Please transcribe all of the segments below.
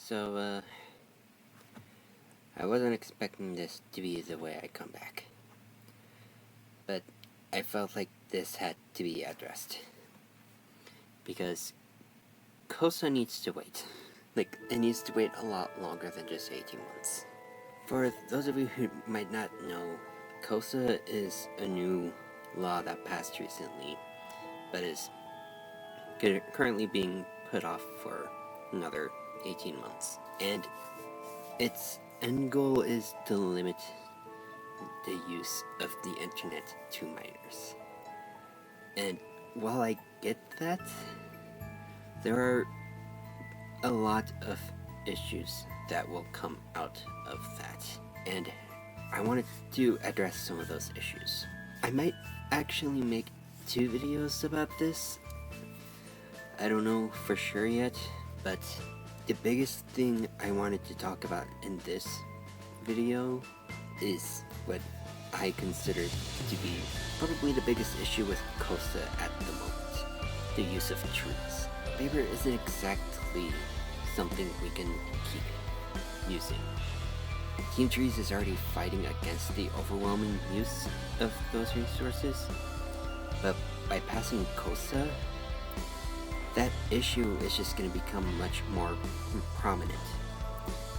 So, I wasn't expecting this to be the way I come back. But I felt like this had to be addressed. Because KOSA needs to wait. Like, it needs to wait a lot longer than just 18 months. For those of you who might not know, KOSA is a new law that passed recently, but is currently being put off for another 18 months. And its end goal is to limit the use of the internet to minors. And while I get that, there are a lot of issues that will come out of that, and I wanted to address some of those issues. I might actually make 2 videos about this. I don't know for sure yet, but the biggest thing I wanted to talk about in this video is what I consider to be probably the biggest issue with KOSA at the moment: the use of trees. Paper isn't exactly something we can keep using. Team Trees is already fighting against the overwhelming use of those resources, but by passing KOSA, that issue is just going to become much more prominent,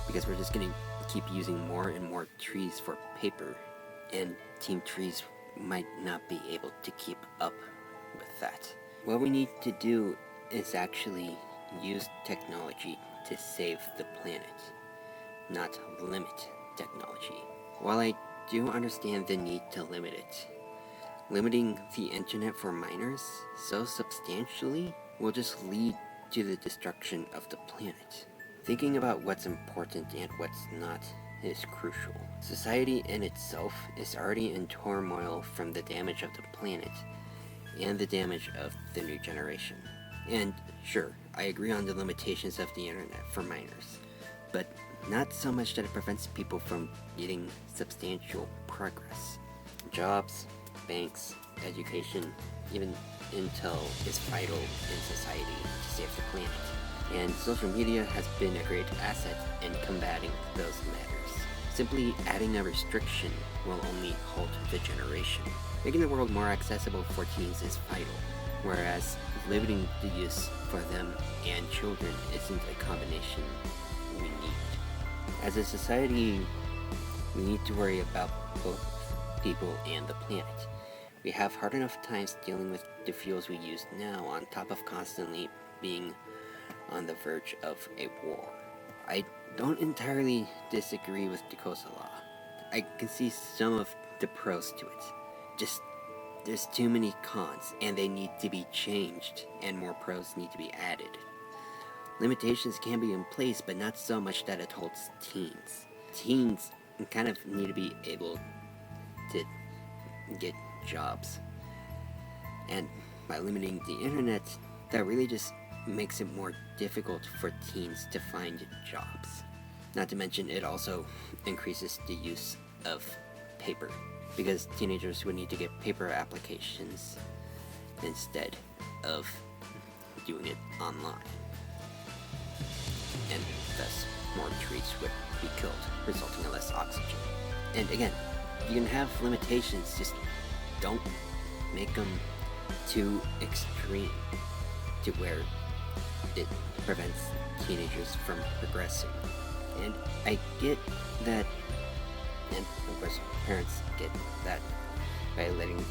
because we're just going to keep using more and more trees for paper, and Team Trees might not be able to keep up with that. What we need to do is actually use technology to save the planet, not limit technology. While I do understand the need to limit it, limiting the internet for minors so substantially will just lead to the destruction of the planet. Thinking about what's important and what's not is crucial. Society in itself is already in turmoil from the damage of the planet and the damage of the new generation. And sure, I agree on the limitations of the internet for minors, but not so much that it prevents people from getting substantial progress. Jobs, banks, education, even intel is vital in society to save the planet, and social media has been a great asset in combating those matters. Simply adding a restriction will only halt the generation. Making the world more accessible for teens is vital, whereas limiting the use for them and children isn't a combination we need. As a society, we need to worry about both people and the planet. We have hard enough times dealing with the fuels we use now, on top of constantly being on the verge of a war. I don't entirely disagree with the KOSA law. I can see some of the pros to it. Just there's too many cons, and they need to be changed, and more pros need to be added. Limitations can be in place, but not so much that it holds teens. Teens kind of need to be able to get jobs. And by limiting the internet, that really just makes it more difficult for teens to find jobs. Not to mention, it also increases the use of paper, because teenagers would need to get paper applications instead of doing it online. And thus, more trees would be killed, resulting in less oxygen. And again, you can have limitations, just don't make them too extreme to where it prevents teenagers from progressing. And I get that, and of course parents get that by letting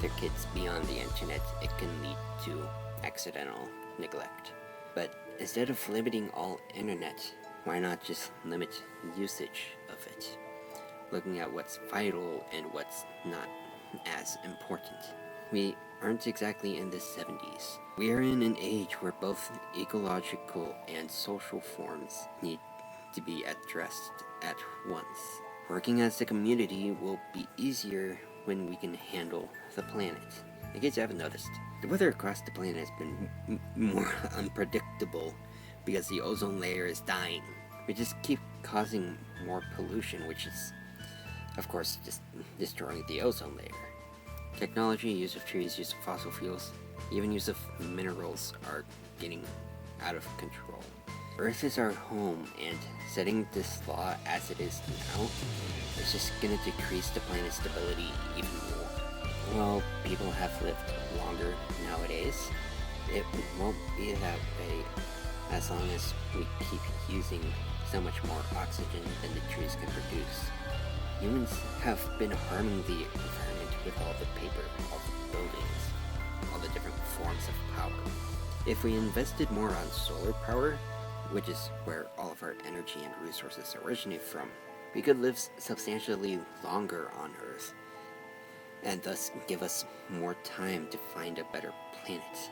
their kids be on the internet, it can lead to accidental neglect. But instead of limiting all internet, why not just limit usage of it? Looking at what's vital and what's not as important. We aren't exactly in the 70s. We are in an age where both ecological and social forms need to be addressed at once. Working as a community will be easier when we can handle the planet. In case you haven't noticed, the weather across the planet has been more unpredictable because the ozone layer is dying. We just keep causing more pollution, which is, of course, just destroying the ozone layer. Technology, use of trees, use of fossil fuels, even use of minerals are getting out of control. Earth is our home, and setting this law as it is now is just gonna decrease the planet's stability even more. Well, people have lived longer nowadays. It won't be that way as long as we keep using so much more oxygen than the trees can produce. Humans have been harming the environment with all the paper, all the buildings, all the different forms of power. If we invested more on solar power, which is where all of our energy and resources originate from, we could live substantially longer on Earth, and thus give us more time to find a better planet.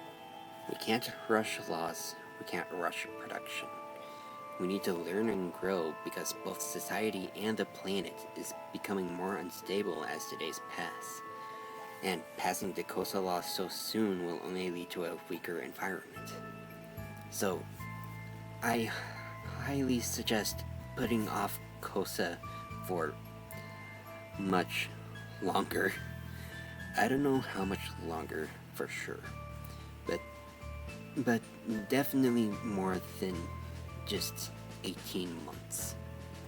We can't rush laws, we can't rush production. We need to learn and grow because both society and the planet is becoming more unstable as the days pass. And passing the KOSA law so soon will only lead to a weaker environment. So, I highly suggest putting off KOSA for much longer. I don't know how much longer for sure, but definitely more than just 18 months.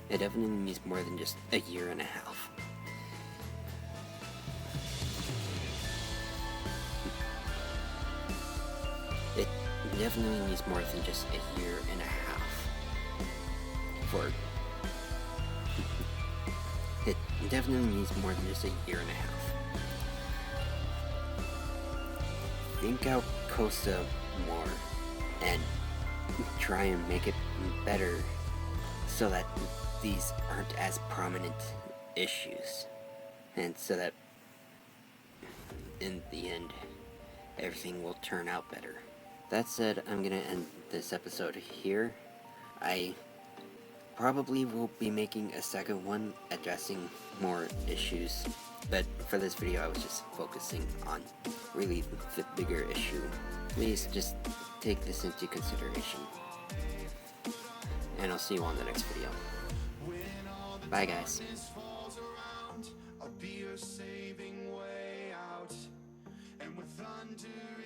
It definitely means more than just a year and a half. It definitely needs more than just a year and a half. It definitely needs more than just a year and a half. Think out KOSA more and try and make it better so that these aren't as prominent issues, and so that in the end everything will turn out better. That said, I'm gonna end this episode here. I probably will be making a second one addressing more issues, but for this video I was just focusing on really the bigger issue. Please just take this into consideration, and I'll see you on the next video. Bye guys. I'll be your saving way out, and with thunder